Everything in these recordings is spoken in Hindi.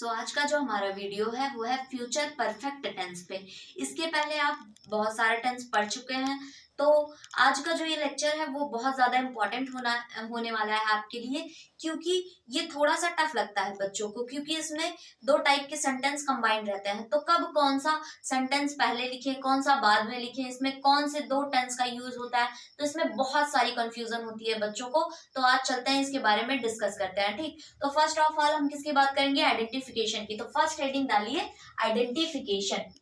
आज का जो हमारा वीडियो है वो है फ्यूचर परफेक्ट टेंस पे। इसके पहले आप बहुत सारे टेंस पढ़ चुके हैं। तो आज का जो ये लेक्चर है वो बहुत ज्यादा इम्पोर्टेंट होने वाला है आपके लिए, क्योंकि ये थोड़ा सा टफ लगता है बच्चों को, क्योंकि इसमें दो टाइप के सेंटेंस कंबाइंड रहते हैं। तो कब कौन सा सेंटेंस पहले लिखे, कौन सा बाद में लिखे, इसमें कौन से दो टेंस का यूज होता है, तो इसमें बहुत सारी कंफ्यूजन होती है बच्चों को। तो आज चलते हैं इसके बारे में डिस्कस करते हैं। ठीक, तो फर्स्ट ऑफ ऑल हम किसकी बात करेंगे? आइडेंटिफिकेशन की। तो फर्स्ट हेडिंग डालिए आइडेंटिफिकेशन।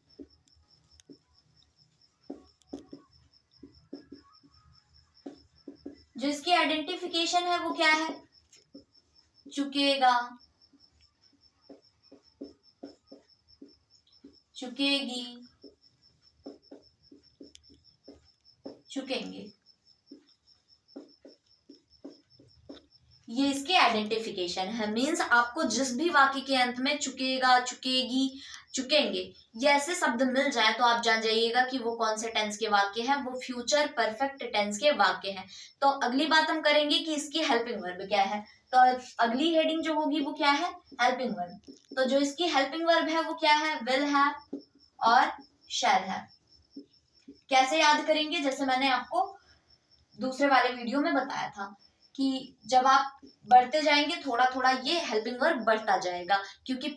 जो इसकी आइडेंटिफिकेशन है वो क्या है? चुकेगा, चुकेगी, चुकेंगे, ये इसकी आइडेंटिफिकेशन है। मींस आपको जिस भी वाक्य के अंत में चुकेगा, चुकेगी, चुकेंगे ये ऐसे शब्द मिल जाए तो आप जान जाइएगा कि वो कौन से टेंस के वाक्य हैं, वो फ्यूचर परफेक्ट टेंस के वाक्य हैं। तो अगली बात हम करेंगे कि इसकी हेल्पिंग वर्ब क्या है। तो अगली हेडिंग जो होगी वो क्या है? Helping verb. तो जो इसकी हेल्पिंग वर्ब है वो क्या है? विल हैव और शैल हैव। कैसे याद करेंगे? जैसे मैंने आपको दूसरे वाले वीडियो में बताया था कि जब आप बढ़ते जाएंगे थोड़ा थोड़ा ये हेल्पिंग वर्ब बढ़ता जाएगा, क्योंकि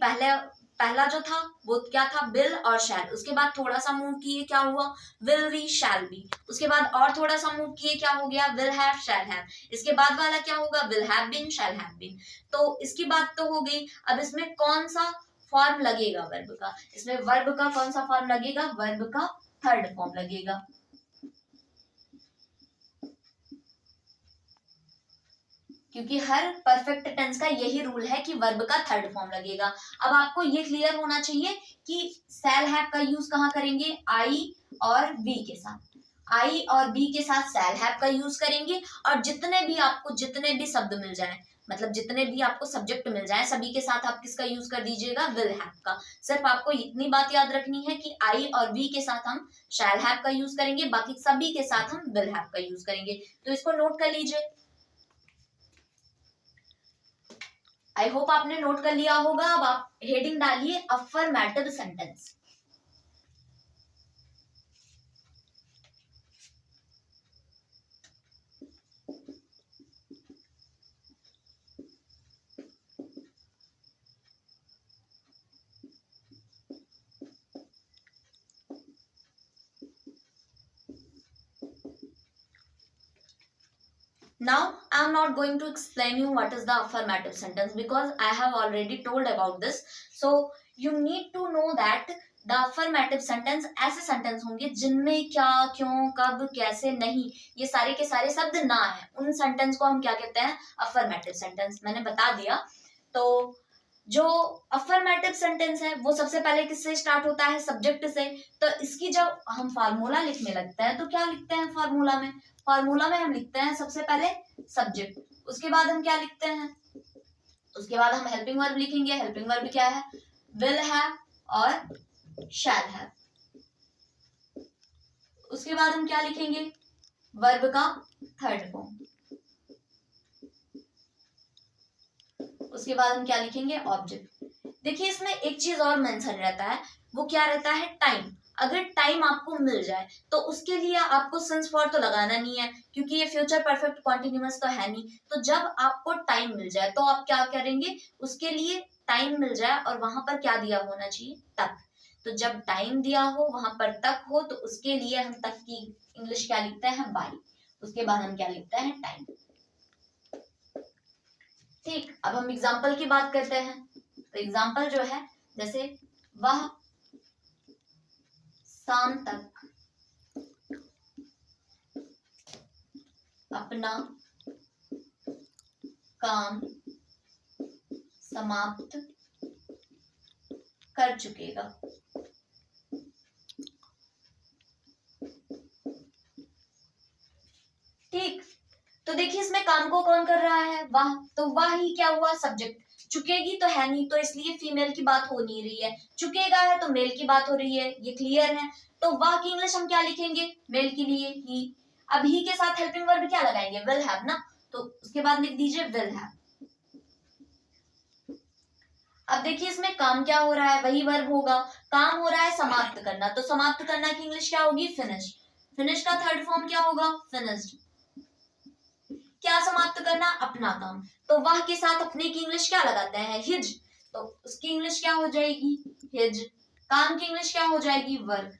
पहला जो था वो क्या था? विल और शैल। उसके बाद थोड़ा सा मूव किए, क्या हुआ? Will be, shall be. उसके बाद और थोड़ा सा मूव किए, क्या हो गया? Will have, shall have. इसके बाद वाला क्या होगा? Will have been, shall have been. तो इसकी बात तो हो गई। अब इसमें कौन सा फॉर्म लगेगा वर्ब का? इसमें वर्ब का कौन सा फॉर्म लगेगा? वर्ब का थर्ड फॉर्म लगेगा। क्योंकि हर परफेक्ट टेंस का यही रूल है कि वर्ब का थर्ड फॉर्म लगेगा। अब आपको ये क्लियर होना चाहिए कि शैल हैव का यूज कहाँ करेंगे? आई और बी के साथ। आई और बी के साथ शैल हैव का यूज करेंगे। और जितने भी शब्द मिल जाए, मतलब जितने भी आपको सब्जेक्ट मिल जाए, सभी के साथ आप किसका यूज कर दीजिएगा? विल हैव का। सिर्फ आपको इतनी बात याद रखनी है कि आई और बी के साथ हम शैल हैव का यूज करेंगे, बाकी सभी के साथ हम विल हैव का यूज करेंगे। तो इसको नोट कर लीजिए। आई होप आपने नोट कर लिया होगा। अब आप हेडिंग डालिए affirmative sentence. Now, I am not going to explain you what is the affirmative sentence because I have already told about this. So, you need to know that the affirmative sentence ऐसे सेंटेंस होंगे जिनमें क्या, क्यों, कब, कैसे, नहीं, ये सारे के सारे शब्द ना है। उन सेंटेंस को हम क्या कहते हैं? Affirmative sentence. मैंने बता दिया। तो जो अफर्मेटिव सेंटेंस है वो सबसे पहले किससे स्टार्ट होता है? सब्जेक्ट से। तो इसकी जब हम फार्मूला लिखने लगते हैं तो क्या लिखते हैं फार्मूला में? फार्मूला में हम लिखते हैं सबसे पहले सब्जेक्ट। उसके बाद हम क्या लिखते हैं? उसके बाद हम हेल्पिंग वर्ब लिखेंगे। हेल्पिंग वर्ब क्या है? विल हैव और शैल हैव। उसके बाद हम क्या लिखेंगे? वर्ब का थर्ड फॉर्म। उसके बाद हम क्या लिखेंगे? ऑब्जेक्ट। देखिए इसमें एक चीज और मेंशन रहता है, वो क्या रहता है? टाइम। अगर टाइम आपको मिल जाए तो उसके लिए आपको सिंस फॉर तो लगाना नहीं है, क्योंकि ये फ्यूचर परफेक्ट कॉन्टिन्यूअस तो है नहीं। तो जब आपको टाइम मिल जाए तो आप क्या करेंगे? उसके लिए टाइम मिल जाए और वहां पर क्या दिया होना चाहिए? तक। तो जब टाइम दिया हो वहां पर तक हो, तो उसके लिए हम तक की इंग्लिश क्या लिखते हैं? बाई। उसके बाद हम क्या लिखते हैं? टाइम। ठीक, अब हम एग्जाम्पल की बात करते हैं। तो एग्जाम्पल जो है, जैसे वह शाम तक अपना काम समाप्त कर चुकेगा। ठीक, तो देखिए इसमें काम को कौन कर रहा है? वह। तो वह ही क्या हुआ? सब्जेक्ट। चुकेगी तो है नहीं, तो इसलिए फीमेल की बात हो नहीं रही है। चुकेगा है तो मेल की बात हो रही है, ये क्लियर है। तो वह की इंग्लिश हम क्या लिखेंगे? मेल के लिए ही। अब ही के साथ हेल्पिंग वर्ब क्या लगाएंगे? विल हैव ना। तो उसके बाद लिख दीजिए विल हैव। अब देखिए इसमें काम क्या हो रहा है, वही वर्ब होगा। काम हो रहा है समाप्त करना, तो समाप्त करना की इंग्लिश क्या होगी, फिनिश। फिनिश का थर्ड फॉर्म क्या होगा, फिनिश्ड। क्या समाप्त करना, अपना काम। तो वह के साथ अपने की इंग्लिश क्या लगाते हैं, हिज, तो उसकी इंग्लिश क्या हो जाएगी, हिज। काम की इंग्लिश क्या हो जाएगी, वर्क।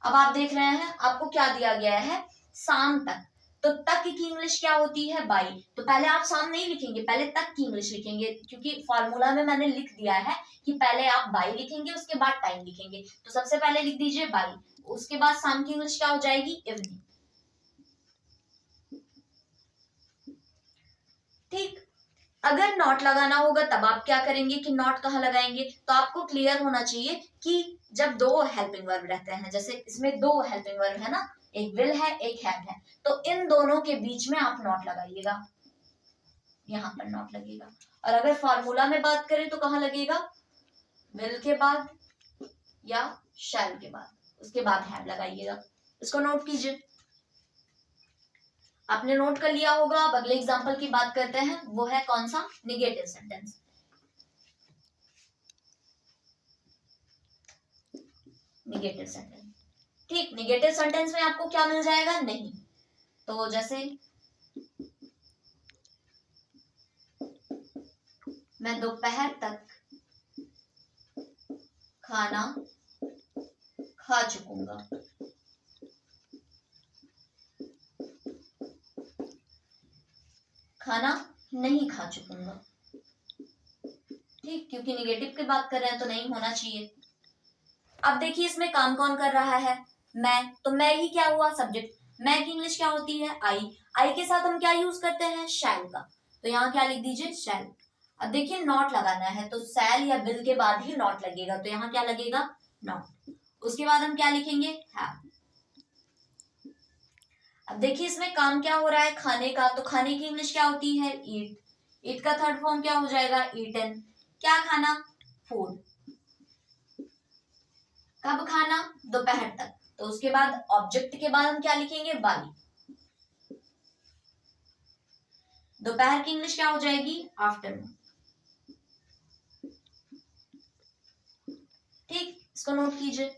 अब आप देख रहे हैं आपको क्या दिया गया है, शाम तक, तो तक की इंग्लिश क्या होती है, बाई। तो पहले आप शाम नहीं लिखेंगे, पहले तक की इंग्लिश लिखेंगे, क्योंकि फॉर्मूला में मैंने लिख दिया है कि पहले आप बाई लिखेंगे, उसके बाद टाइम लिखेंगे। तो सबसे पहले लिख दीजिए बाई, उसके बाद शाम की इंग्लिश क्या हो जाएगी, इवनिंग। ठीक। अगर नॉट लगाना होगा तब आप क्या करेंगे कि नॉट कहाँ लगाएंगे, तो आपको क्लियर होना चाहिए कि जब दो हेल्पिंग वर्ब रहते हैं, जैसे इसमें दो हेल्पिंग वर्ब है ना, एक विल है एक हैव है, तो इन दोनों के बीच में आप नॉट लगाइएगा, यहां पर नॉट लगेगा। और अगर फॉर्मूला में बात करें तो कहाँ लगेगा, विल के बाद या शैल के बाद, उसके बाद हैव लगाइएगा। इसको नोट कीजिए। आपने नोट कर लिया होगा। अब अगले एग्जांपल की बात करते हैं, वो है कौन सा, निगेटिव सेंटेंस। निगेटिव सेंटेंस, ठीक। निगेटिव सेंटेंस में आपको क्या मिल जाएगा, नहीं। तो जैसे मैं दोपहर तक खाना खा चुकूंगा। खाना नहीं खा चुकूंगा, ठीक, क्योंकि निगेटिव की बात कर रहे हैं तो नहीं होना चाहिए। अब देखिए इसमें काम कौन कर रहा है, मैं, तो मैं ही क्या हुआ, सब्जेक्ट। मैं की इंग्लिश क्या होती है, आई। आई के साथ हम क्या यूज करते हैं, शैल का, तो यहाँ क्या लिख दीजिए, शैल। अब देखिए नॉट लगाना है, तो शैल या विल के बाद ही नॉट लगेगा, तो यहाँ क्या लगेगा, नॉट। उसके बाद हम क्या लिखेंगे, हैव। अब देखिए इसमें काम क्या हो रहा है, खाने का, तो खाने की इंग्लिश क्या होती है, ईट। ईट का थर्ड फॉर्म क्या हो जाएगा, ईटन। क्या खाना, फूड। कब खाना, दोपहर तक, तो उसके बाद ऑब्जेक्ट के बाद हम क्या लिखेंगे, बाई। दोपहर की इंग्लिश क्या हो जाएगी, आफ्टरनून। ठीक, इसको नोट कीजिए।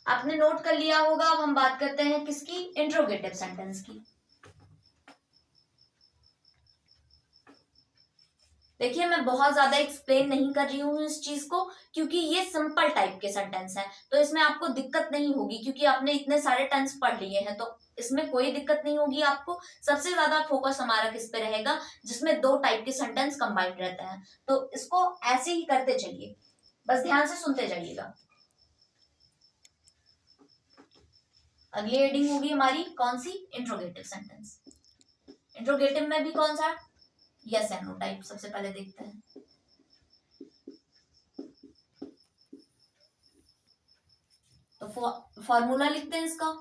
आपने नोट कर लिया होगा। अब हम बात करते हैं किसकी, इंट्रोगेटिव सेंटेंस की। देखिए मैं बहुत ज्यादा एक्सप्लेन नहीं कर रही हूँ इस चीज को, क्योंकि ये सिंपल टाइप के सेंटेंस हैं, तो इसमें आपको दिक्कत नहीं होगी, क्योंकि आपने इतने सारे टेंस पढ़ लिए हैं, तो इसमें कोई दिक्कत नहीं होगी आपको। सबसे ज्यादा फोकस हमारा किस पे रहेगा, जिसमें दो टाइप के सेंटेंस कंबाइंड रहते हैं, तो इसको ऐसे ही करते चलिए, बस ध्यान से सुनते जाइएगा। अगली हेडिंग होगी हमारी कौन सी, इंट्रोगेटिव सेंटेंस। इंट्रोगेटिव में भी कौन सा, यस एंड नो टाइप सबसे पहले देखते हैं। तो फॉर्मूला लिखते हैं इसका।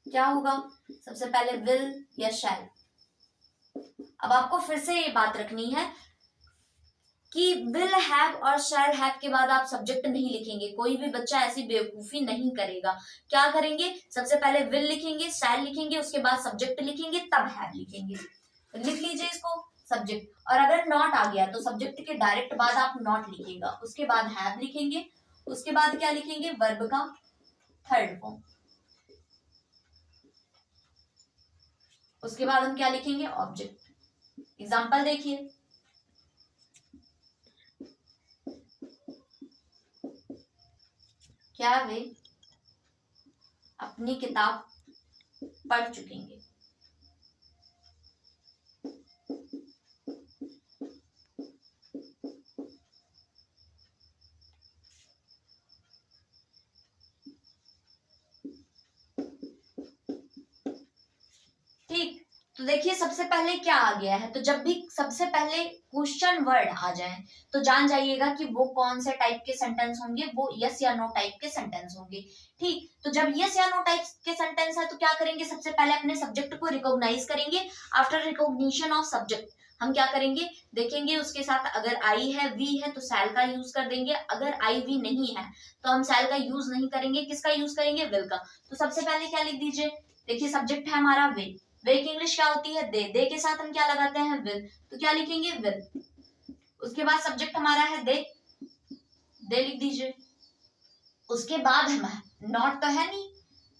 क्या होगा, सबसे पहले विल या शैल। अब आपको फिर से ये बात रखनी है कि विल हैव और शैल हैव के बाद आप सब्जेक्ट नहीं लिखेंगे। कोई भी बच्चा ऐसी बेवकूफी नहीं करेगा। क्या करेंगे, सबसे पहले विल लिखेंगे, शैल लिखेंगे, उसके बाद सब्जेक्ट लिखेंगे, तब हैव लिखेंगे। तो लिख लीजिए इसको, सब्जेक्ट। और अगर नॉट आ गया तो सब्जेक्ट के डायरेक्ट बाद आप नॉट लिखिएगा, उसके बाद हैव लिखेंगे, उसके बाद क्या लिखेंगे, वर्ब का थर्ड फॉर्म, उसके बाद हम क्या लिखेंगे, ऑब्जेक्ट। एग्जाम्पल देखिए, क्या वे अपनी किताब पढ़ चुकेंगे। ठीक, तो देखिए सबसे पहले क्या आ गया है, तो जब भी सबसे पहले क्वेश्चन वर्ड आ जाए तो जान जाइएगा कि वो कौन से टाइप के सेंटेंस होंगे, वो यस या नो टाइप के सेंटेंस होंगे। ठीक, तो जब यस या नो टाइप के सेंटेंस है तो क्या करेंगे, सबसे पहले अपने सब्जेक्ट को रिकॉग्नाइज करेंगे। आफ्टर रिकॉग्निशन ऑफ सब्जेक्ट हम क्या करेंगे, देखेंगे उसके साथ अगर आई है, वी है तो शैल का यूज कर देंगे, अगर आई वी नहीं है तो हम शैल का यूज नहीं करेंगे, किसका यूज करेंगे, विल का। तो सबसे पहले क्या लिख दीजिए, देखिए सब्जेक्ट है हमारा वे, वे की इंग्लिश क्या होती है, दे के साथ हम क्या लगाते हैं, विल, तो क्या लिखेंगे, विल। उसके बाद सब्जेक्ट हमारा है दे लिख दीजिए। उसके बाद हम नॉट तो है नहीं,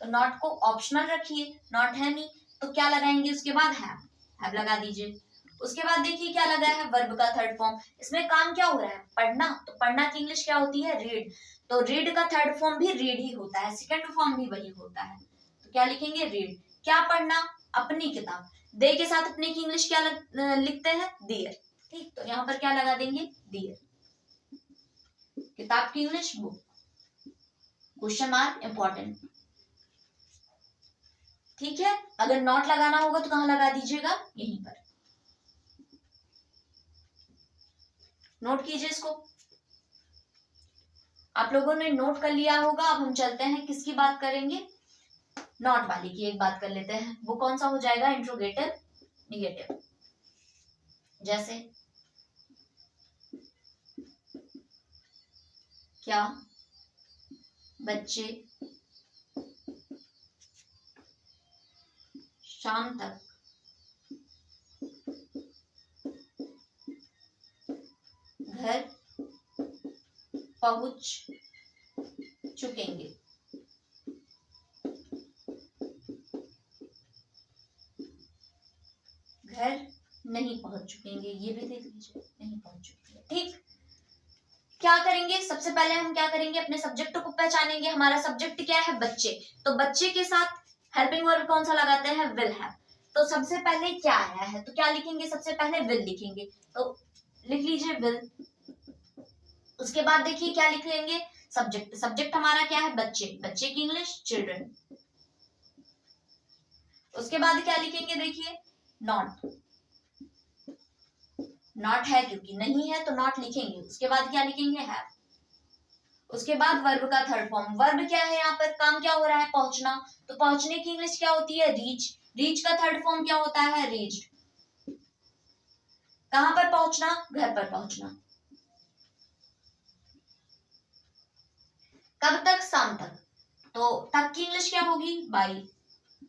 तो नॉट को ऑप्शनल रखिए, नॉट है नहीं तो क्या लगाएंगे, उसके बाद हैव लगा दीजिए। उसके बाद देखिए क्या लगा है, वर्ब का थर्ड फॉर्म। इसमें काम क्या हो रहा है, पढ़ना, तो पढ़ना की इंग्लिश क्या होती है, रीड, तो रीड का थर्ड फॉर्म भी रीड ही होता है, सेकंड फॉर्म भी वही होता है, तो क्या लिखेंगे, रीड। क्या पढ़ना, अपनी किताब, दे के साथ अपने की इंग्लिश क्या लिखते हैं, डियर, ठीक, तो यहाँ पर क्या लगा देंगे, डियर, किताब की English book, question mark important, ठीक है। अगर नॉट लगाना होगा तो कहाँ लगा दीजिएगा, यहीं पर, नोट कीजिए इसको। आप लोगों ने नोट कर लिया होगा। अब हम चलते हैं, किसकी बात करेंगे, नॉट वाली की एक बात कर लेते हैं, वो कौन सा हो जाएगा, इंट्रोगेटिव निगेटिव। जैसे क्या बच्चे शाम तक घर पहुंच चुकेंगे, घर नहीं पहुंच चुकेंगे, ये भी देख लीजिए, नहीं पहुंच चुकेंगे, ठीक। क्या करेंगे, सबसे पहले हम क्या करेंगे, अपने सब्जेक्ट को पहचानेंगे। हमारा सब्जेक्ट क्या है, बच्चे, तो बच्चे के साथ हेल्पिंग वर्ब कौन सा लगाते हैं, विल हैव। तो सबसे पहले क्या आया है, तो क्या लिखेंगे, सबसे पहले विल लिखेंगे, तो लिख लीजिए विल। उसके बाद देखिए क्या लिख लेंगे, सब्जेक्ट, सब्जेक्ट हमारा क्या है, बच्चे, बच्चे की इंग्लिश चिल्ड्रन। उसके बाद क्या लिखेंगे, देखिए नॉट, नॉट है क्योंकि नहीं है तो नॉट लिखेंगे। उसके बाद क्या लिखेंगे, हैव। उसके बाद वर्ब का थर्ड फॉर्म, वर्ब क्या है, यहाँ पर काम क्या हो रहा है, पहुंचना, तो पहुंचने की इंग्लिश क्या होती है, रीच, रीच का थर्ड फॉर्म क्या होता है, रीच्ड। कहां पर पहुंचना, घर पर पहुंचना। कब तक, शाम तक, तो तक की इंग्लिश क्या होगी, बाई,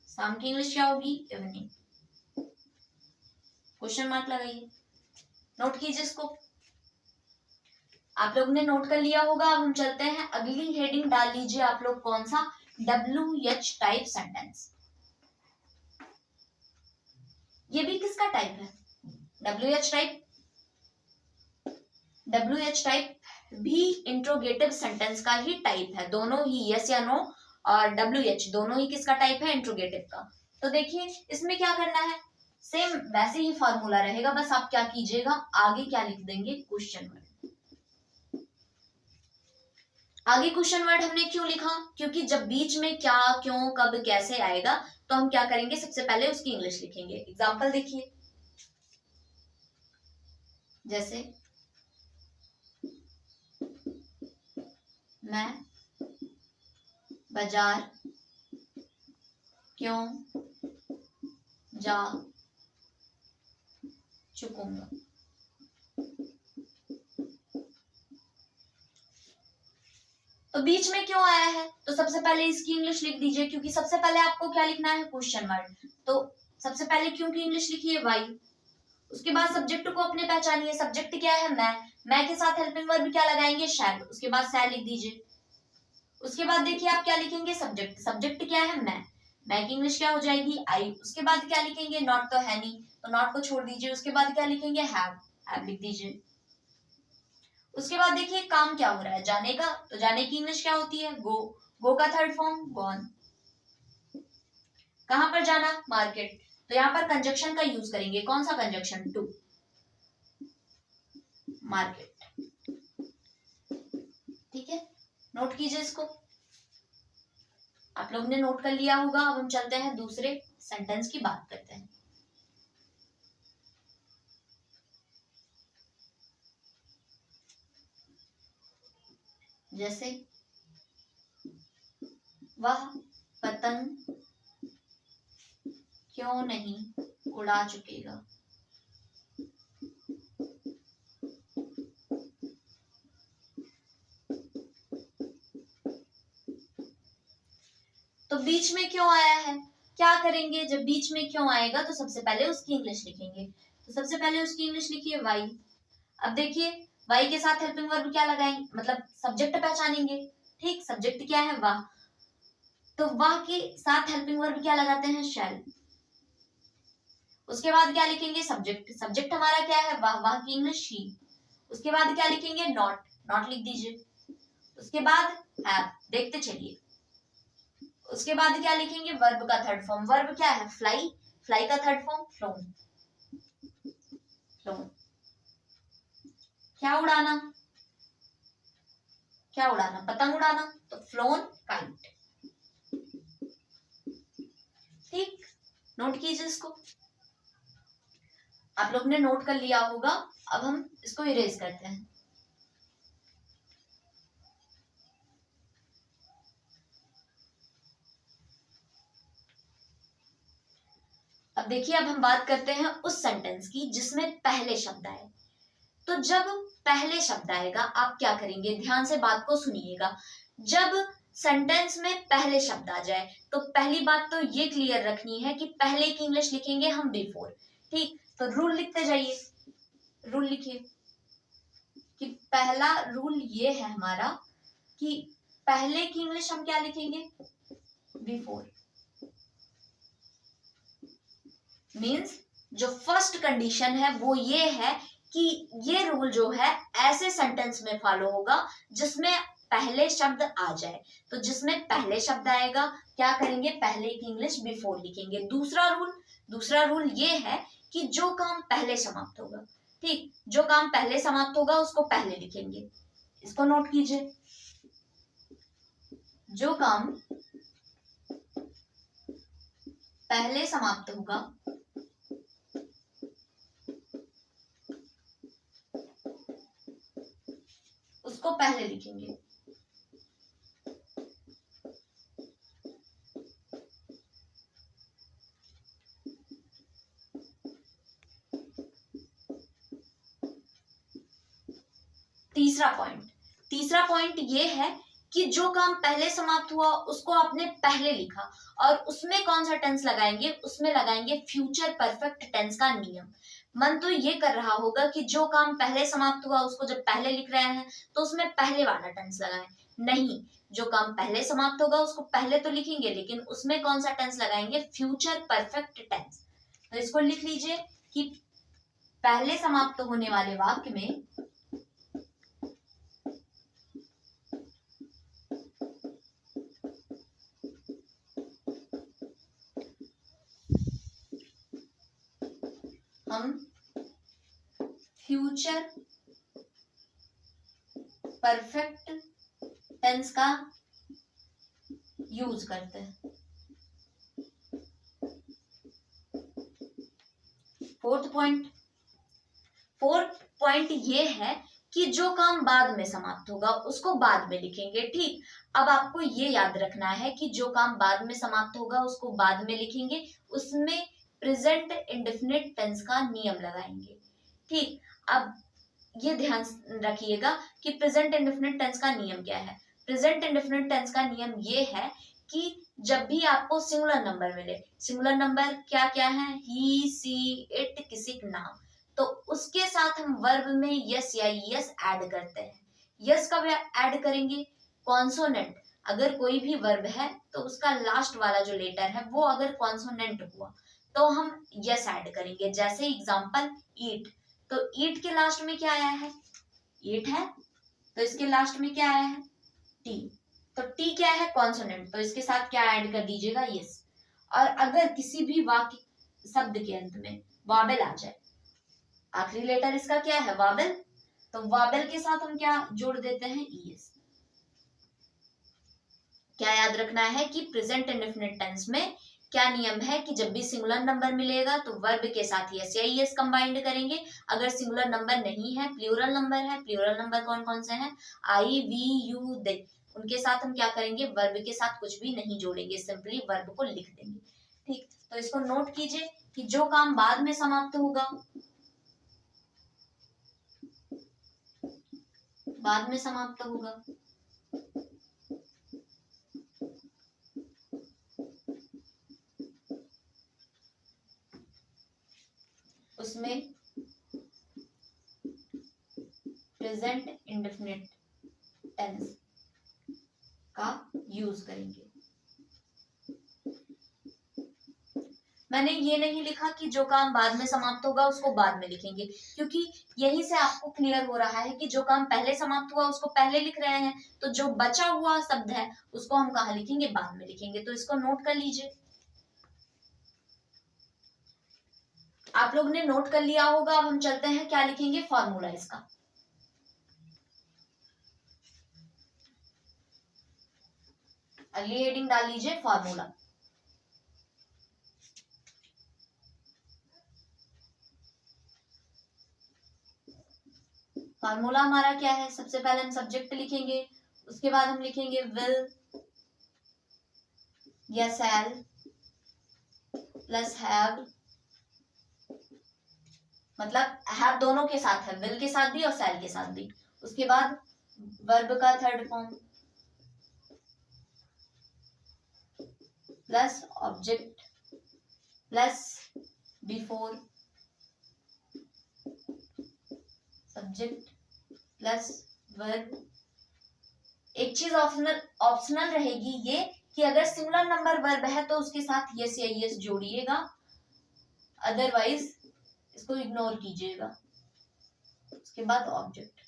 शाम की इंग्लिश क्या होगी, इवनिंग। क्वेश्चन मार्क लगाइए, नोट कीजिए इसको। आप लोग ने नोट कर लिया होगा। अब हम चलते हैं, अगली हेडिंग डाल लीजिए आप लोग, कौन सा, WH टाइप सेंटेंस। ये भी किसका टाइप है, WH टाइप, WH टाइप भी इंट्रोगेटिव सेंटेंस का ही टाइप है, दोनों ही यस या नो और WH दोनों ही किसका टाइप है, इंट्रोगेटिव का। तो देखिए इसमें क्या करना है, सेम वैसे ही फॉर्मूला रहेगा, बस आप क्या कीजिएगा, आगे क्या लिख देंगे, क्वेश्चन वर्ड। आगे क्वेश्चन वर्ड हमने क्यों लिखा, क्योंकि जब बीच में क्या, क्यों, कब, कैसे आएगा तो हम क्या करेंगे, सबसे पहले उसकी इंग्लिश लिखेंगे। एग्जाम्पल देखिए, जैसे मैं बाजार क्यों जा चुकूंगा, तो बीच में क्यों आया है, तो सबसे पहले इसकी इंग्लिश लिख दीजिए, क्योंकि सबसे पहले आपको क्या लिखना है, क्वेश्चन वर्ड, तो सबसे पहले क्यों की इंग्लिश लिखिए, वाई। उसके बाद सब्जेक्ट को अपने पहचानिए, सब्जेक्ट क्या है, मैं के साथ हेल्पिंग वर्ब क्या लगाएंगे, शैल, उसके बाद शैल लिख दीजिए। उसके बाद देखिए आप क्या लिखेंगे, सब्जेक्ट, सब्जेक्ट क्या है, मैं की इंग्लिश क्या हो जाएगी, आई। उसके बाद क्या लिखेंगे, नॉट तो है नहीं तो नॉट को छोड़ दीजिए। उसके बाद क्या लिखेंगे, हैव लिख दीजिए। उसके बाद देखिए काम क्या हो रहा है, जाने का, तो जाने की इंग्लिश क्या होती है, गो का थर्ड फॉर्म गॉन। कहां पर जाना, मार्केट, तो यहां पर कंजक्शन का यूज करेंगे, कौन सा कंजक्शन, टू, मार्केट, ठीक है। नोट कीजिए इसको, आप लोग ने नोट कर लिया होगा। अब हम चलते हैं दूसरे सेंटेंस की बात करते हैं। जैसे वह पतंग क्यों नहीं उड़ा चुकेगा, बीच में क्यों आया है, क्या करेंगे जब बीच में क्यों आएगा, तो सबसे पहले उसकी इंग्लिश लिखेंगे। तो सबसे पहले उसकी इंग्लिश लिखिए वाई। अब देखिए वाई के साथ हेल्पिंग वर्ब क्या लगाएंगे, मतलब सब्जेक्ट पहचानेंगे। ठीक, सब्जेक्ट क्या है, वाह, तो वाह के साथ हेल्पिंग वर्ब क्या लगाते हैं, शैल। उसके बाद क्या लिखेंगे, सब्जेक्ट। सब्जेक्ट हमारा क्या है, वाह, वाह की इंग्लिश ही। उसके बाद क्या लिखेंगे, नॉट, नॉट लिख दीजिए। उसके बाद हैव, देखते चलिए। उसके बाद क्या लिखेंगे, वर्ब का थर्ड फॉर्म। वर्ब क्या है, फ्लाई, फ्लाई का थर्ड फॉर्म फ्लोन, फ्लोन। क्या उड़ाना, क्या उड़ाना, पतंग उड़ाना, तो फ्लोन काइट। ठीक, नोट कीजिए इसको, आप लोग ने नोट कर लिया होगा। अब हम इसको इरेज करते हैं। अब देखिए, अब हम बात करते हैं उस सेंटेंस की जिसमें पहले शब्द आए। तो जब पहले शब्द आएगा आप क्या करेंगे, ध्यान से बात को सुनिएगा। जब सेंटेंस में पहले शब्द आ जाए तो पहली बात तो ये क्लियर रखनी है कि पहले की इंग्लिश लिखेंगे हम बिफोर। ठीक, तो रूल लिखते जाइए, रूल लिखिए कि पहला रूल ये है हमारा कि पहले की इंग्लिश हम क्या लिखेंगे, बिफोर। मीन्स जो फर्स्ट कंडीशन है वो ये है कि ये रूल जो है ऐसे सेंटेंस में फॉलो होगा जिसमें पहले शब्द आ जाए। तो जिसमें पहले शब्द आएगा क्या करेंगे, पहले की इंग्लिश बिफोर लिखेंगे। दूसरा रूल ये है कि जो काम पहले समाप्त होगा, ठीक, जो काम पहले समाप्त होगा उसको पहले लिखेंगे। इसको नोट कीजिए, जो काम पहले समाप्त होगा उसको पहले लिखेंगे। तीसरा पॉइंट ये है कि जो काम पहले समाप्त हुआ उसको आपने पहले लिखा और उसमें कौन सा टेंस लगाएंगे, उसमें लगाएंगे फ्यूचर परफेक्ट टेंस का नियम। मन तो ये कर रहा होगा कि जो काम पहले समाप्त हुआ उसको जब पहले लिख रहे हैं तो उसमें पहले वाला टेंस लगाएं। नहीं, जो काम पहले समाप्त होगा उसको पहले तो लिखेंगे लेकिन उसमें कौन सा टेंस लगाएंगे, फ्यूचर परफेक्ट टेंस। तो इसको लिख लीजिए कि पहले समाप्त होने वाले वाक्य में हम फ्यूचर परफेक्ट टेंस का यूज करते हैं। फोर्थ पॉइंट ये है कि जो काम बाद में समाप्त होगा उसको बाद में लिखेंगे। ठीक, अब आपको ये याद रखना है कि जो काम बाद में समाप्त होगा उसको बाद में लिखेंगे, उसमें प्रेजेंट इंडेफिनिट टेंस का नियम लगाएंगे। ठीक, अब ये ध्यान रखिएगा कि प्रेजेंट इंडेफिनिट टेंस का नियम क्या है। प्रेजेंट इंडेफिनिट टेंस का नियम ये है कि जब भी आपको सिंगुलर नंबर मिले, सिंगुलर नंबर क्या क्या है, ही, सी, इट, किसी का नाम, तो उसके साथ हम वर्ब में यस या यस ऐड करते हैं। यस कब ऐड करेंगे, कॉन्सोनेंट, अगर कोई भी वर्ब है तो उसका लास्ट वाला जो लेटर है वो अगर कॉन्सोनेंट हुआ तो हम यस ऐड करेंगे। जैसे एग्जांपल ईट, तो ईट के लास्ट में क्या आया है, ईट है, तो इसके लास्ट में क्या आया है, टी, तो टी क्या है, कॉन्सोनेंट, तो इसके साथ क्या ऐड कर दीजिएगा, यस। और अगर किसी भी वाक्य शब्द के अंत में वाबल आ जाए, आखिरी लेटर इसका क्या है, वाबल, तो वाबल के साथ हम क्या जोड़ देते हैं, ईएस। क्या याद रखना है कि प्रेजेंट इंडेफिनिट टेंस में क्या नियम है कि जब भी सिंगुलर नंबर मिलेगा तो वर्ब के साथ यस या यस कंबाइंड करेंगे। अगर सिंगुलर नंबर नहीं है, प्लूरल नंबर है, प्लूरल नंबर कौन कौन से हैं, आई, वी, यू, दे, उनके साथ हम क्या करेंगे, वर्ब के साथ कुछ भी नहीं जोड़ेंगे, सिंपली वर्ब को लिख देंगे। ठीक, तो इसको नोट कीजिए कि जो काम बाद में समाप्त होगा, बाद में समाप्त होगा, उसमें प्रेजेंट इंडेफिनिट टेंस का यूज करेंगे। मैंने ये नहीं लिखा कि जो काम बाद में समाप्त होगा उसको बाद में लिखेंगे, क्योंकि यहीं से आपको क्लियर हो रहा है कि जो काम पहले समाप्त हुआ उसको पहले लिख रहे हैं, तो जो बचा हुआ शब्द है उसको हम कहाँ लिखेंगे, बाद में लिखेंगे। तो इसको नोट कर लीजिए। आप लोग ने नोट कर लिया होगा। अब हम चलते हैं, क्या लिखेंगे, फॉर्मूला इसका। अगली हेडिंग डाल लीजिए फॉर्मूला। फार्मूला हमारा क्या है, सबसे पहले हम सब्जेक्ट लिखेंगे, उसके बाद हम लिखेंगे विल या शैल प्लस हैव, मतलब हैव दोनों के साथ है, विल के साथ भी और शैल के साथ भी। उसके बाद वर्ब का third form plus object plus before subject plus verb. एक चीज ऑप्शनल रहेगी ये कि अगर सिंगुलर नंबर वर्ब है तो उसके साथ यस या यस जोड़िएगा, अदरवाइज इसको इग्नोर कीजिएगा। उसके बाद ऑब्जेक्ट।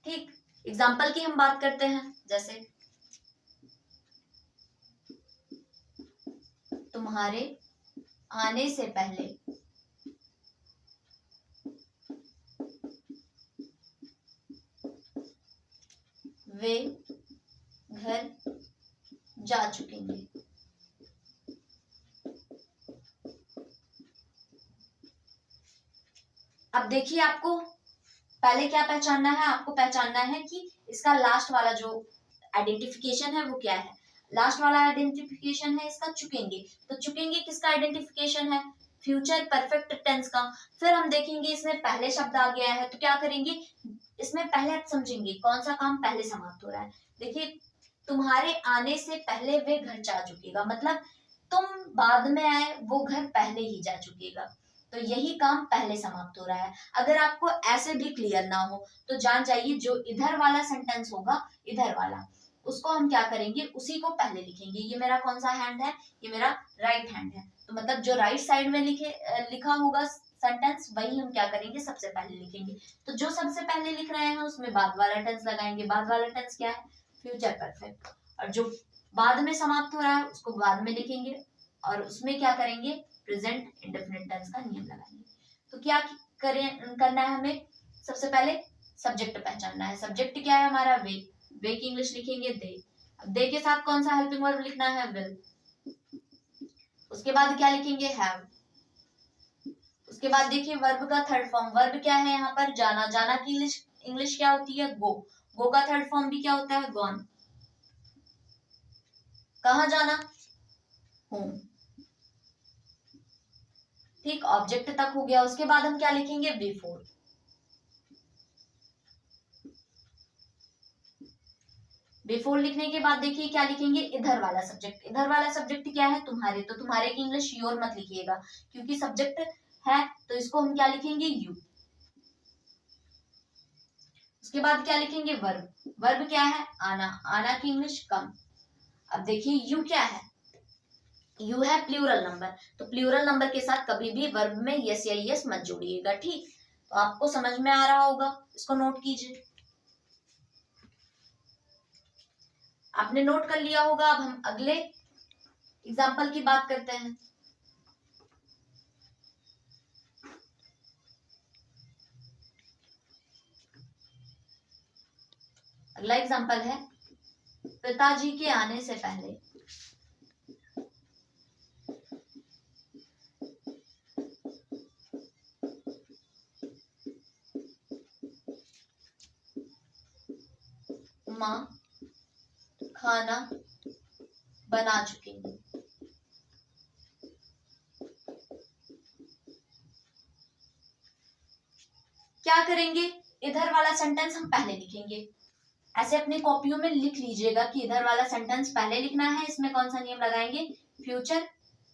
ठीक, एग्जाम्पल की हम बात करते हैं, जैसे तुम्हारे आने से पहले वे घर जा चुकेंगे। अब देखिए, आपको पहले क्या पहचानना है, आपको पहचानना है कि इसका लास्ट वाला जो आइडेंटिफिकेशन है वो क्या है। लास्ट वाला आइडेंटिफिकेशन है इसका चुकेंगे। तो चुकेंगे किसका आइडेंटिफिकेशन है, फ्यूचर परफेक्ट टेंस का। फिर हम देखेंगे इसमें पहले शब्द आ गया है तो क्या करेंगे, इसमें पहले आप समझेंगे कौन सा काम पहले समाप्त हो रहा है। देखिए, तुम्हारे आने से पहले वे घर जा चुकेगा, मतलब तुम बाद में आए, वो घर पहले ही जा चुकेगा, तो यही काम पहले समाप्त हो रहा है। अगर आपको ऐसे भी क्लियर ना हो तो जान जाइए जो इधर वाला सेंटेंस होगा, इधर वाला, उसको हम क्या करेंगे, उसी को पहले लिखेंगे। ये मेरा कौन सा हैंड है, ये मेरा राइट हैंड है, तो मतलब जो राइट साइड में लिखा होगा सेंटेंस वही हम क्या करेंगे, सबसे पहले लिखेंगे। तो जो सबसे पहले लिख रहे हैं उसमें बाद वाला टेंस लगाएंगे। बाद वाला टेंस क्या है, फ्यूचर परफेक्ट। और जो बाद में समाप्त हो रहा है उसको बाद में लिखेंगे, और उसमें क्या करेंगे, प्रेजेंट इंडेफिनिट टेंस का नियम लगाएंगे। तो क्या करना है हमें, सबसे पहले सब्जेक्ट पहचानना है। सब्जेक्ट क्या है हमारा, वे। वे की इंग्लिश लिखेंगे दे। अब दे के साथ कौन सा हेल्पिंग वर्ब लिखना है, विल। उसके बाद क्या लिखेंगे, हैव। उसके बाद देखिए वर्ब का थर्ड फॉर्म, वर्ब क्या है यहाँ पर, जाना। जाना की इंग्लिश क्या होती है, गो। गो का थर्ड फॉर्म भी क्या होता है, गॉन। कहाँ जाना, होम। ठीक, ऑब्जेक्ट तक हो गया। उसके बाद हम क्या लिखेंगे, बिफोर। बिफोर लिखने के बाद देखिए क्या लिखेंगे, इधर वाला सब्जेक्ट। इधर वाला सब्जेक्ट क्या है, तुम्हारे। तो तुम्हारे की इंग्लिश योर मत लिखिएगा, क्योंकि सब्जेक्ट है तो इसको हम क्या लिखेंगे, यू। उसके बाद क्या लिखेंगे, वर्ब। वर्ब क्या है, आना। आना की इंग्लिश कम। अब देखिए यू क्या है, यू है प्लूरल नंबर, तो प्लूरल नंबर के साथ कभी भी वर्ब में यस या यस मत जोड़िएगा। ठीक, तो आपको समझ में आ रहा होगा, इसको नोट कीजिए। आपने नोट कर लिया होगा। अब हम अगले एग्जाम्पल की बात करते हैं। अगला एग्जाम्पल है, पिताजी के आने से पहले माँ खाना बना चुकेंगी। क्या करेंगे, इधर वाला सेंटेंस हम पहले लिखेंगे। ऐसे अपनी कॉपियों में लिख लीजिएगा कि इधर वाला सेंटेंस पहले लिखना है। इसमें कौन सा नियम लगाएंगे, फ्यूचर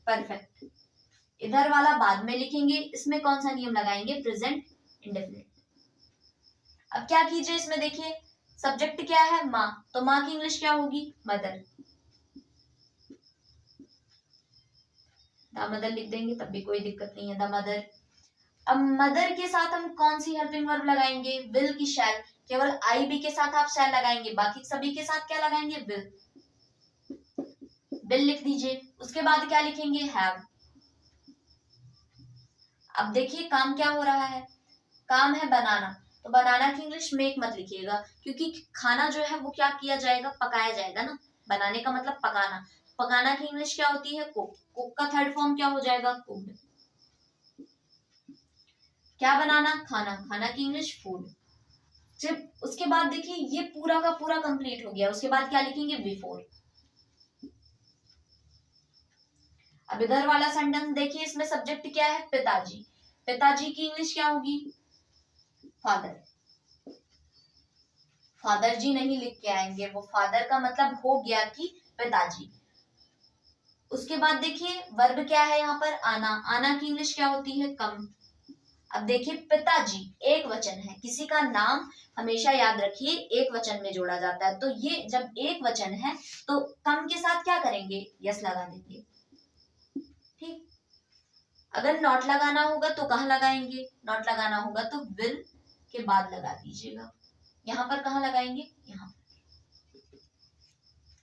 परफेक्ट। इधर वाला बाद में लिखेंगे। इसमें कौन सा नियम लगाएंगे, प्रेजेंट इंडेफिनिट। अब क्या कीजिए, इसमें देखिए सब्जेक्ट क्या है, माँ, तो माँ की इंग्लिश क्या होगी, मदर। द मदर लिख देंगे तब भी कोई दिक्कत नहीं है, द मदर। अब मदर के साथ हम कौन सी हेल्पिंग वर्ब लगाएंगे, विल की शैल। केवल आई बी के साथ आप शैल लगाएंगे, बाकी सभी के साथ क्या लगाएंगे, विल। विल लिख दीजिए। उसके बाद क्या लिखेंगे, हैव। अब देखिए काम क्या हो रहा है, काम है बनाना, तो बनाना की इंग्लिश मेक मत लिखिएगा, क्योंकि खाना जो है वो क्या किया जाएगा, पकाया जाएगा ना। बनाने का मतलब पकाना। पकाना की इंग्लिश क्या होती है, कुक। कुक का थर्ड फॉर्म क्या हो जाएगा, कुक्ड। क्या बनाना, खाना। खाना की इंग्लिश फूड। जब उसके बाद देखिए ये पूरा का पूरा कंप्लीट हो गया, उसके बाद क्या लिखेंगे, बिफोर। अब इधर वाला सेंटेंस देखिए, इसमें सब्जेक्ट क्या है, पिताजी। पिताजी की इंग्लिश क्या होगी, फादर। फादर जी नहीं लिख के आएंगे, वो फादर का मतलब हो गया कि पिताजी। उसके बाद देखिए वर्ब क्या है यहाँ पर, आना। आना की इंग्लिश क्या होती है, कम। अब देखिए पिताजी एक वचन है, किसी का नाम हमेशा याद रखिए एक वचन में जोड़ा जाता है, तो ये जब एक वचन है तो कम के साथ क्या करेंगे, यस लगा देंगे। ठीक। अगर नॉट लगाना होगा तो कहाँ लगाएंगे, नॉट लगाना होगा तो विल के बाद लगा दीजिएगा। यहां पर कहाँ लगाएंगे, यहाँ।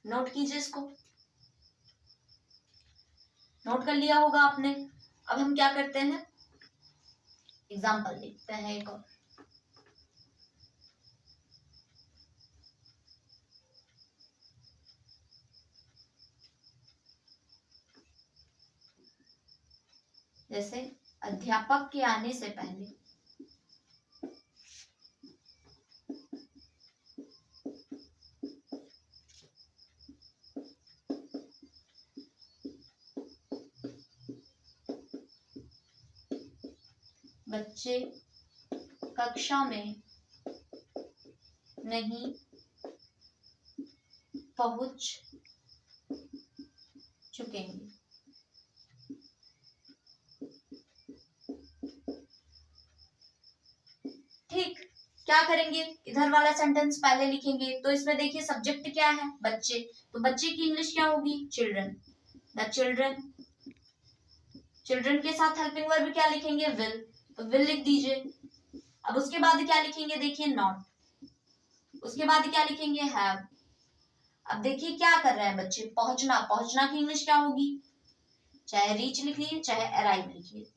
नोट कीजिए इसको, नोट कर लिया होगा आपने। अब हम क्या करते हैं, एग्जाम्पल देखते हैं एक और। जैसे अध्यापक के आने से पहले, बच्चे कक्षा में नहीं पहुंच चुकेंगे। ठीक। क्या करेंगे, इधर वाला सेंटेंस पहले लिखेंगे, तो इसमें देखिए सब्जेक्ट क्या है, बच्चे, तो बच्चे की इंग्लिश क्या होगी, चिल्ड्रन। The children. चिल्ड्रन के साथ हेल्पिंग वर्ब क्या लिखेंगे, विल, तो विल लिख दीजिए। अब उसके बाद क्या लिखेंगे, देखिए नॉट। उसके बाद क्या लिखेंगे, हैव। अब देखिए क्या कर रहे हैं बच्चे, पहुंचना। पहुंचना की इंग्लिश क्या होगी, चाहे रीच लिखिए चाहे अराइव लिखिए,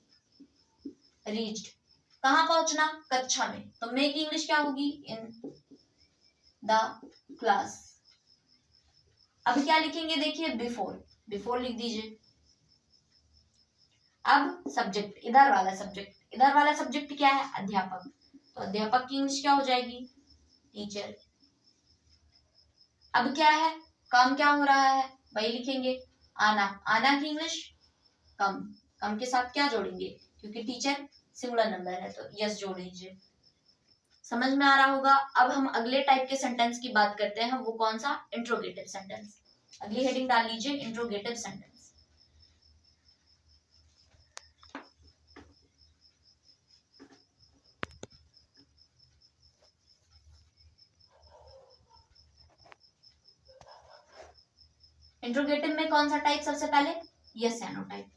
रीच्ड। कहाँ पहुंचना, कक्षा में, तो मे की इंग्लिश क्या होगी, इन द क्लास। अब क्या लिखेंगे, देखिए बिफोर। बिफोर लिख दीजिए। अब सब्जेक्ट, इधर वाला सब्जेक्ट, इधर वाला सब्जेक्ट क्या है, अध्यापक, तो अध्यापक की इंग्लिश क्या हो जाएगी, टीचर। अब क्या है, काम क्या हो रहा है, वही लिखेंगे, आना। आना की इंग्लिश कम। कम के साथ क्या जोड़ेंगे, क्योंकि टीचर सिंगुलर नंबर है तो यस जोड़ लीजिए। समझ में आ रहा होगा। अब हम अगले टाइप के सेंटेंस की बात करते हैं, वो कौन सा, इंट्रोगेटिव सेंटेंस। अगली हेडिंग डाल लीजिए, इंट्रोगेटिव सेंटेंस। इंट्रोगेटिव में कौन सा टाइप, सबसे पहले यस या नो टाइप।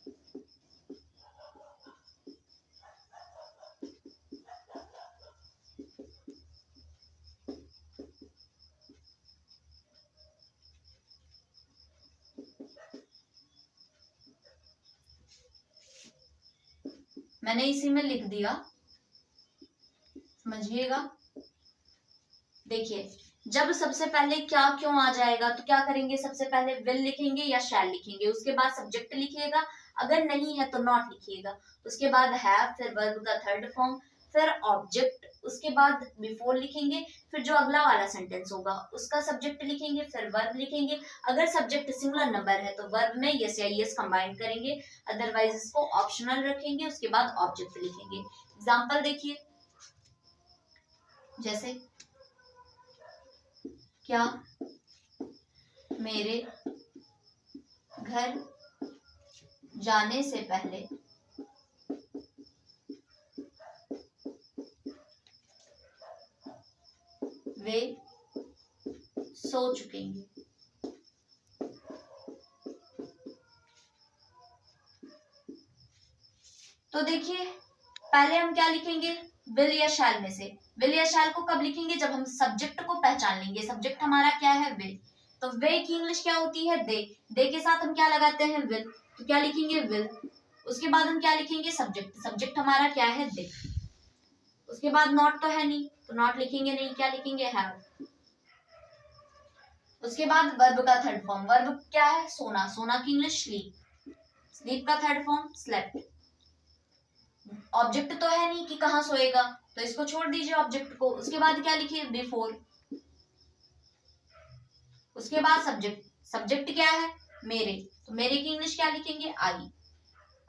मैंने इसी में लिख दिया, समझिएगा। देखिए जब सबसे पहले क्या क्यों आ जाएगा तो क्या करेंगे, सबसे पहले विल लिखेंगे या शैल लिखेंगे, उसके बाद सब्जेक्ट लिखिएगा, अगर नहीं है तो नॉट लिखिएगा, उसके बाद हैव, फिर वर्ब का थर्ड फॉर्म, फिर ऑब्जेक्ट, उसके बाद बिफोर लिखेंगे, फिर जो अगला वाला सेंटेंस होगा उसका सब्जेक्ट लिखेंगे, फिर वर्ब लिखेंगे। अगर सब्जेक्ट सिंगुलर नंबर है तो वर्ब में यस या यस कंबाइन करेंगे, अदरवाइज इसको ऑप्शनल रखेंगे, उसके बाद ऑब्जेक्ट लिखेंगे। एग्जाम्पल देखिए, जैसे क्या मेरे घर जाने से पहले वे सो चुकेंगे। तो देखिए पहले हम क्या लिखेंगे, विल या शैल में से। विल या शैल को कब लिखेंगे, जब हम सब्जेक्ट को पहचान लेंगे। सब्जेक्ट हमारा क्या है, विल। तो वे की इंग्लिश क्या होती है, दे। दे के साथ हम क्या लगाते हैं, विल। तो क्या लिखेंगे, विल। उसके बाद हम क्या लिखेंगे, सब्जेक्ट। सब्जेक्ट हमारा क्या है, दे। उसके बाद नॉट तो है नहीं, तो नॉट लिखेंगे नहीं, क्या लिखेंगे, हैव। उसके बाद वर्ब का थर्ड फॉर्म। वर्ब क्या है, सोना। सोना की इंग्लिश स्लीप। स्लीप का थर्ड फॉर्म स्लेप्ट। ऑब्जेक्ट तो है नहीं कि कहाँ सोएगा, तो इसको छोड़ दीजिए ऑब्जेक्ट को। उसके बाद क्या लिखिए, बिफोर। उसके बाद सब्जेक्ट। सब्जेक्ट क्या है, मेरे। तो मेरे की इंग्लिश क्या लिखेंगे, आई।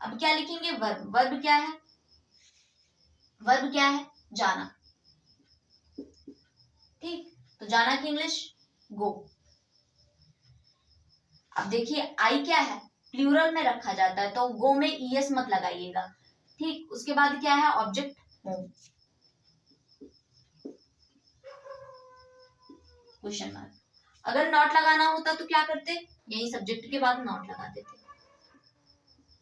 अब क्या लिखेंगे, वर्ब। वर्ब क्या है, वर्ब क्या है, जाना। ठीक, तो जाना की इंग्लिश गो। अब देखिए आई क्या है, प्लूरल में रखा जाता है, तो गो में ईएस मत लगाइएगा। ठीक, उसके बाद क्या है, ऑब्जेक्ट होम। Question mark. अगर नॉट लगाना होता तो क्या करते, यही सब्जेक्ट के बाद नॉट लगा देते।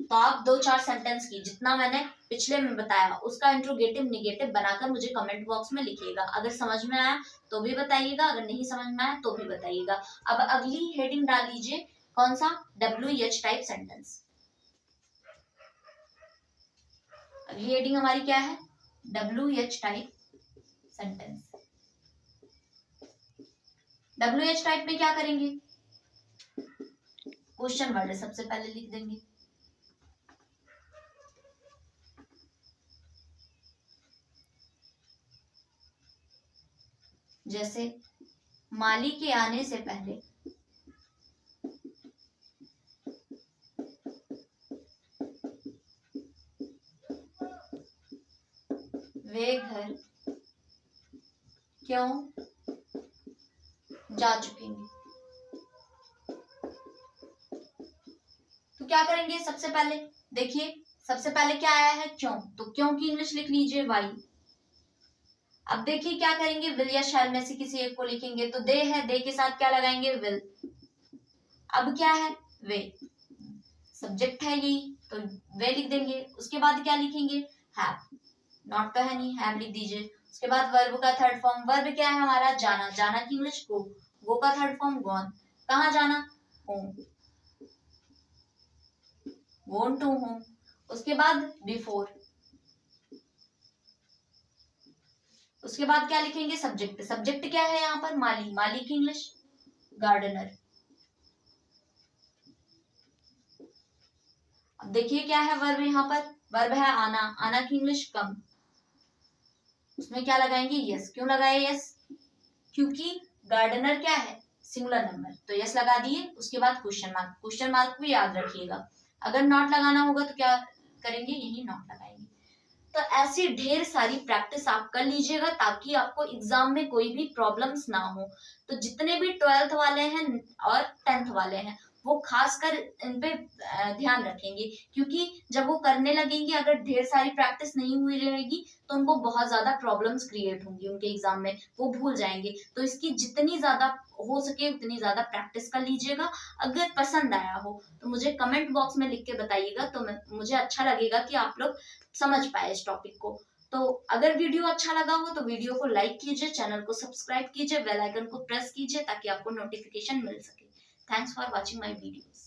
तो आप 2-4 सेंटेंस की, जितना मैंने पिछले में बताया उसका इंट्रोगेटिव निगेटिव बनाकर मुझे कमेंट बॉक्स में लिखिएगा। अगर समझ में आया तो भी बताइएगा, अगर नहीं समझ में आया तो भी बताइएगा। अब अगली हेडिंग डाल लीजिए, कौन सा, WH टाइप सेंटेंस। अगली हेडिंग हमारी क्या है, WH type sentence. WH type में क्या करेंगे, क्वेश्चन वर्ड सबसे पहले लिख देंगे। जैसे माली के आने से पहले वे घर क्यों जा चुकेंगे। तो क्या करेंगे, सबसे पहले देखिए, सबसे पहले क्या आया है, क्यों। तो क्यों की इंग्लिश लिख लीजिए, वाई। अब देखिए क्या करेंगे, विल या शैल में से किसी एक को लिखेंगे। तो दे है, दे के साथ क्या लगाएंगे, विल। अब क्या है, वे। सब्जेक्ट है यही, तो वे लिख देंगे। उसके बाद क्या लिखेंगे, हैव। नॉट तो है नहीं, हैव लिख दीजिए। उसके बाद वर्ब का थर्ड फॉर्म। वर्ब क्या है हमारा, जाना। जाना की इंग्लिश गो। गो का थर्ड फॉर्म गॉन। कहाँ जाना, होम। Gone to home. उसके बाद बिफोर। उसके बाद क्या लिखेंगे, सब्जेक्ट। सब्जेक्ट क्या है यहाँ पर, माली। माली की इंग्लिश गार्डनर। अब देखिए क्या है वर्ब यहाँ पर, वर्ब है आना। आना की इंग्लिश कम। उसमें क्या लगाएंगे, यस। क्यों लगाए यस, क्योंकि गार्डनर क्या है, सिंगुलर नंबर, तो यस लगा दिए। उसके बाद क्वेश्चन मार्क। क्वेश्चन मार्क को याद रखिएगा। अगर नॉट लगाना होगा तो क्या करेंगे, यही नॉट लगाएंगे। तो ऐसी ढेर सारी प्रैक्टिस आप कर लीजिएगा ताकि आपको एग्जाम में कोई भी प्रॉब्लम्स ना हो। तो जितने भी 12th वाले हैं और 10th वाले हैं वो खासकर इन पे ध्यान रखेंगे, क्योंकि जब वो करने लगेंगे, अगर ढेर सारी प्रैक्टिस नहीं हुई रहेगी तो उनको बहुत ज्यादा प्रॉब्लम्स क्रिएट होंगी उनके एग्जाम में, वो भूल जाएंगे। तो इसकी जितनी ज्यादा हो सके उतनी ज्यादा प्रैक्टिस कर लीजिएगा। अगर पसंद आया हो तो मुझे कमेंट बॉक्स में लिख के बताइएगा, तो मुझे अच्छा लगेगा कि आप लोग समझ पाए इस टॉपिक को। तो अगर वीडियो अच्छा लगा हो तो वीडियो को लाइक कीजिए, चैनल को सब्सक्राइब कीजिए, बेल आइकन को प्रेस कीजिए ताकि आपको नोटिफिकेशन मिल सके। Thanks for watching my videos.